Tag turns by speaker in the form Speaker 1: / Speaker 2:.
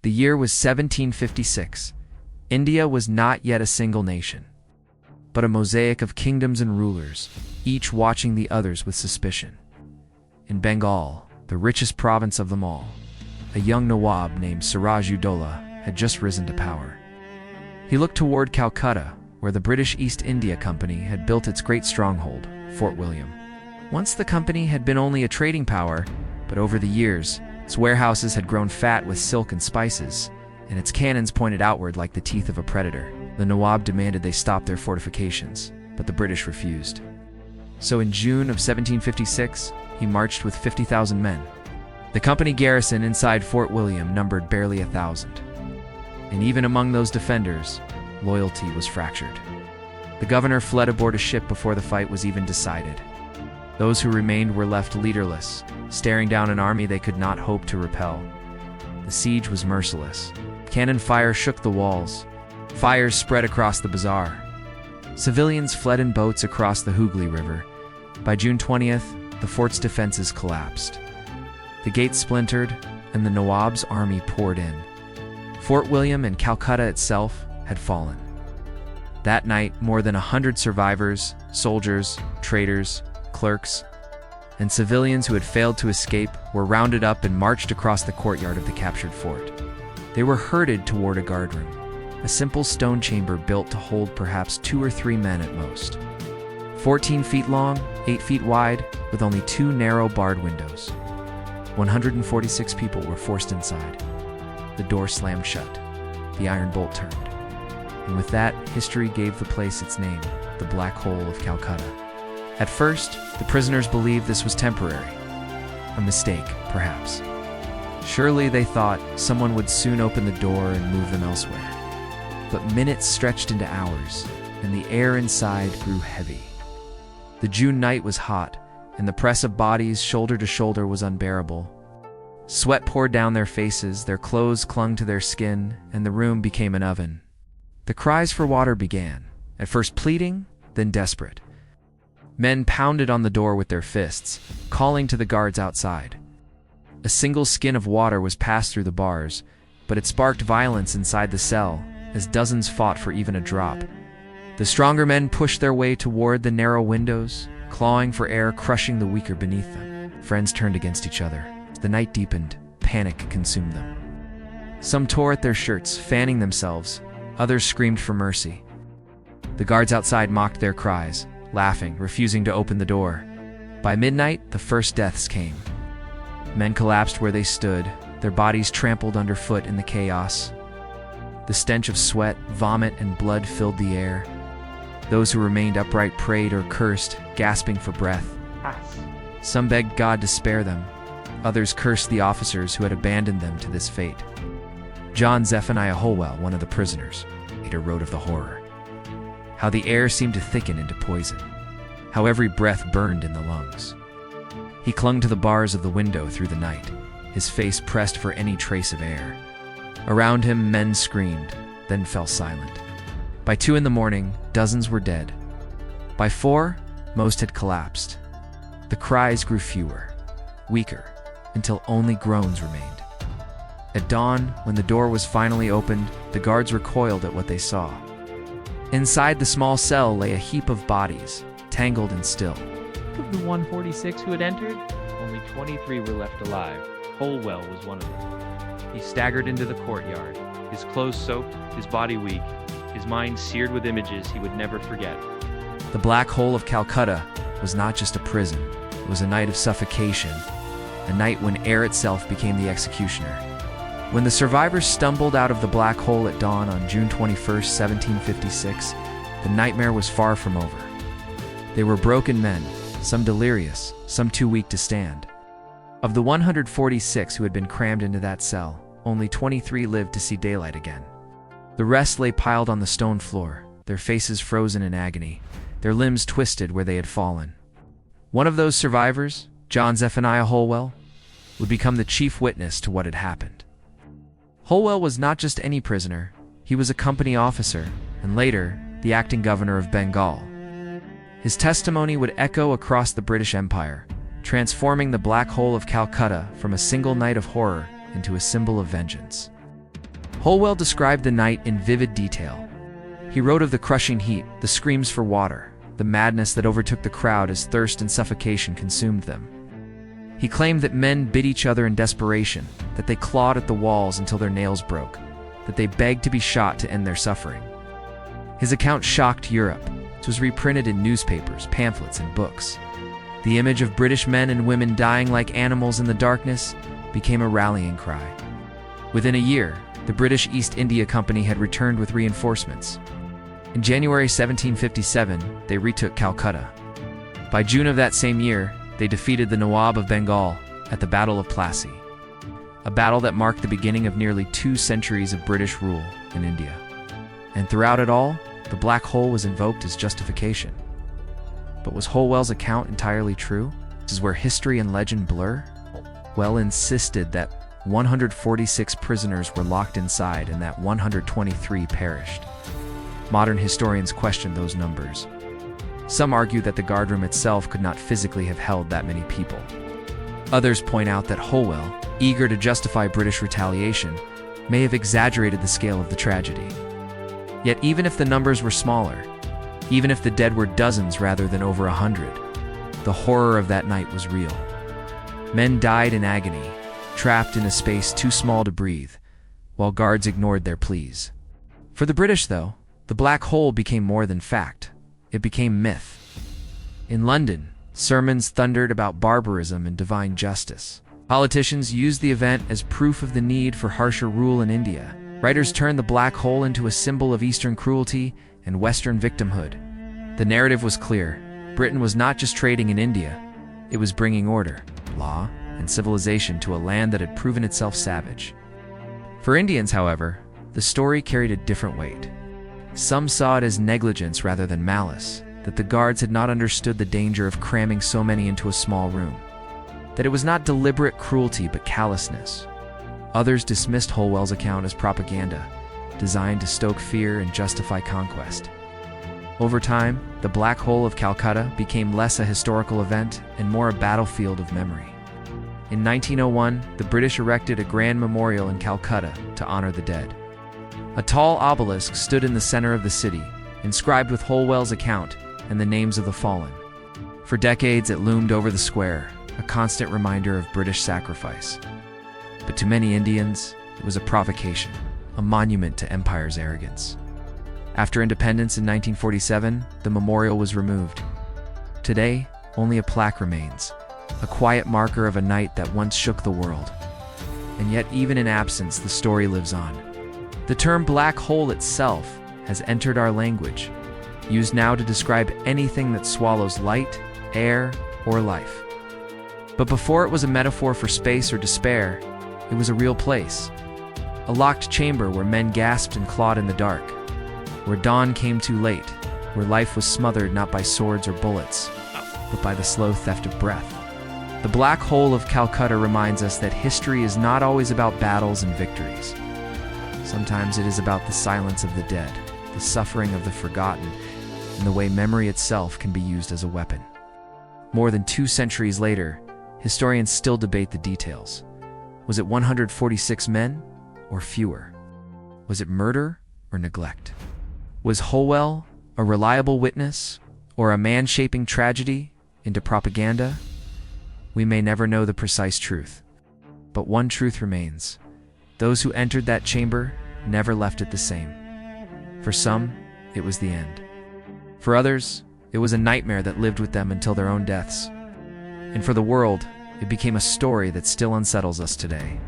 Speaker 1: The year was 1756. India was not yet a single nation, but a mosaic of kingdoms and rulers, each watching the others with suspicion. In Bengal, the richest province of them all, a young Nawab named Siraj-ud-Dowlah had just risen to power. He looked toward Calcutta, where the British East India Company had built its great stronghold, Fort William. Once the company had been only a trading power, but over the years, its warehouses had grown fat with silk and spices, and its cannons pointed outward like the teeth of a predator. The Nawab demanded they stop their fortifications, but the British refused. So in June of 1756, he marched with 50,000 men. The company garrison inside Fort William numbered barely 1,000. And even among those defenders, loyalty was fractured. The governor fled aboard a ship before the fight was even decided. Those who remained were left leaderless, staring down an army they could not hope to repel. The siege was merciless. Cannon fire shook the walls. Fires spread across the bazaar. Civilians fled in boats across the Hooghly River. By June 20th, the fort's defenses collapsed. The gates splintered, and the Nawab's army poured in. Fort William and Calcutta itself had fallen. That night, more than 100 survivors, soldiers, traders, clerks, and civilians who had failed to escape were rounded up and marched across the courtyard of the captured fort. They were herded toward a guardroom, a simple stone chamber built to hold perhaps 2 or 3 men at most. 14 feet long, 8 feet wide, with only 2 narrow barred windows. 146 people were forced inside. The door slammed shut. The iron bolt turned. And with that, history gave the place its name, the Black Hole of Calcutta. At first, the prisoners believed this was temporary. A mistake, perhaps. Surely, they thought, someone would soon open the door and move them elsewhere. But minutes stretched into hours, and the air inside grew heavy. The June night was hot, and the press of bodies shoulder to shoulder was unbearable. Sweat poured down their faces, their clothes clung to their skin, and the room became an oven. The cries for water began, at first pleading, then desperate. Men pounded on the door with their fists, calling to the guards outside. A single skin of water was passed through the bars, but it sparked violence inside the cell, as dozens fought for even a drop. The stronger men pushed their way toward the narrow windows, clawing for air, crushing the weaker beneath them. Friends turned against each other. As the night deepened, panic consumed them. Some tore at their shirts, fanning themselves. Others screamed for mercy. The guards outside mocked their cries, laughing, refusing to open the door. By midnight, the first deaths came. Men collapsed where they stood, their bodies trampled underfoot in the chaos. The stench of sweat, vomit, and blood filled the air. Those who remained upright prayed or cursed, gasping for breath. Some begged God to spare them. Others cursed the officers who had abandoned them to this fate. John Zephaniah Holwell, one of the prisoners, later wrote of the horror. How the air seemed to thicken into poison. How every breath burned in the lungs. He clung to the bars of the window through the night, his face pressed for any trace of air. Around him, men screamed, then fell silent. By 2 a.m, dozens were dead. By 4, most had collapsed. The cries grew fewer, weaker, until only groans remained. At dawn, when the door was finally opened, the guards recoiled at what they saw. Inside the small cell lay a heap of bodies, tangled and still.
Speaker 2: Of the 146 who had entered, only 23 were left alive. Holwell was one of them. He staggered into the courtyard, his clothes soaked, his body weak, his mind seared with images he would never forget.
Speaker 1: The Black Hole of Calcutta was not just a prison, it was a night of suffocation, a night when air itself became the executioner. When the survivors stumbled out of the black hole at dawn on June 21, 1756, the nightmare was far from over. They were broken men, some delirious, some too weak to stand. Of the 146 who had been crammed into that cell, only 23 lived to see daylight again. The rest lay piled on the stone floor, their faces frozen in agony, their limbs twisted where they had fallen. One of those survivors, John Zephaniah Holwell, would become the chief witness to what had happened. Holwell was not just any prisoner, he was a company officer, and later, the acting governor of Bengal. His testimony would echo across the British Empire, transforming the Black Hole of Calcutta from a single night of horror into a symbol of vengeance. Holwell described the night in vivid detail. He wrote of the crushing heat, the screams for water, the madness that overtook the crowd as thirst and suffocation consumed them. He claimed that men bit each other in desperation, that they clawed at the walls until their nails broke, that they begged to be shot to end their suffering. His account shocked Europe. It was reprinted in newspapers, pamphlets, and books. The image of British men and women dying like animals in the darkness became a rallying cry. Within a year, the British East India Company had returned with reinforcements. In January 1757, they retook Calcutta. By June of that same year, they defeated the Nawab of Bengal at the Battle of Plassey, a battle that marked the beginning of nearly 2 centuries of British rule in India. And throughout it all, the Black Hole was invoked as justification. But was Holwell's account entirely true? This is where history and legend blur. Well insisted that 146 prisoners were locked inside and that 123 perished. Modern historians question those numbers. Some argue that the guardroom itself could not physically have held that many people. Others point out that Holwell, eager to justify British retaliation, may have exaggerated the scale of the tragedy. Yet even if the numbers were smaller, even if the dead were dozens rather than over 100, the horror of that night was real. Men died in agony, trapped in a space too small to breathe, while guards ignored their pleas. For the British, though, the Black Hole became more than fact. It became myth. In London, sermons thundered about barbarism and divine justice. Politicians used the event as proof of the need for harsher rule in India. Writers turned the Black Hole into a symbol of Eastern cruelty and Western victimhood. The narrative was clear. Britain was not just trading in India, it was bringing order, law, and civilization to a land that had proven itself savage. For Indians, however, the story carried a different weight. Some saw it as negligence rather than malice, that the guards had not understood the danger of cramming so many into a small room, that it was not deliberate cruelty but callousness. Others dismissed Holwell's account as propaganda, designed to stoke fear and justify conquest. Over time, the Black Hole of Calcutta became less a historical event and more a battlefield of memory. In 1901, the British erected a grand memorial in Calcutta to honor the dead. A tall obelisk stood in the center of the city, inscribed with Holwell's account and the names of the fallen. For decades, it loomed over the square, a constant reminder of British sacrifice. But to many Indians, it was a provocation, a monument to empire's arrogance. After independence in 1947, the memorial was removed. Today, only a plaque remains, a quiet marker of a night that once shook the world. And yet, even in absence, the story lives on. The term black hole itself has entered our language, used now to describe anything that swallows light, air, or life. But before it was a metaphor for space or despair, it was a real place. A locked chamber where men gasped and clawed in the dark, where dawn came too late, where life was smothered not by swords or bullets, but by the slow theft of breath. The Black Hole of Calcutta reminds us that history is not always about battles and victories. Sometimes it is about the silence of the dead, the suffering of the forgotten, and the way memory itself can be used as a weapon. More than 2 centuries later, historians still debate the details. Was it 146 men or fewer? Was it murder or neglect? Was Holwell a reliable witness or a man shaping tragedy into propaganda? We may never know the precise truth, but one truth remains. Those who entered that chamber never left it the same. For some, it was the end. For others, it was a nightmare that lived with them until their own deaths. And for the world, it became a story that still unsettles us today.